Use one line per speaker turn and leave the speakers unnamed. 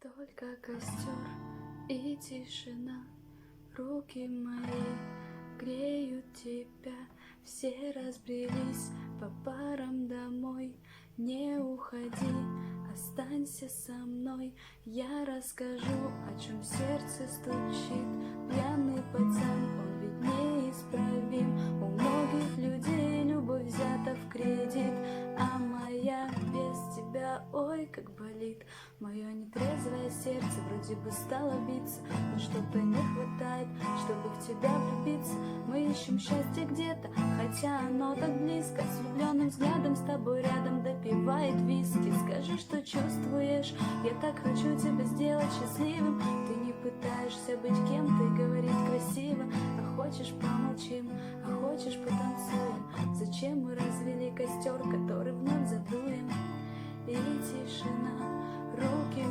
Только костер и тишина, руки мои греют тебя. Все разбрелись по парам домой. Не уходи, останься со мной. Я расскажу, о чем сердце стучит. Пьяный пацан, он ведь неисправим. У многих людей любовь взята в кредит, а моя без тебя, ой, как болит. Мое нетрезвое сердце вроде бы стало биться, но что-то не хватает, чтобы в тебя влюбиться. Мы ищем счастье где-то, хотя оно так близко. С влюбленным взглядом с тобой рядом допивает виски. Скажи, что чувствуешь, я так хочу тебя сделать счастливым. Ты не пытаешься быть кем-то и говорить красиво. А хочешь помолчим, а хочешь потанцуем. Зачем мы развели костер, который вновь задуем? И тишина, руки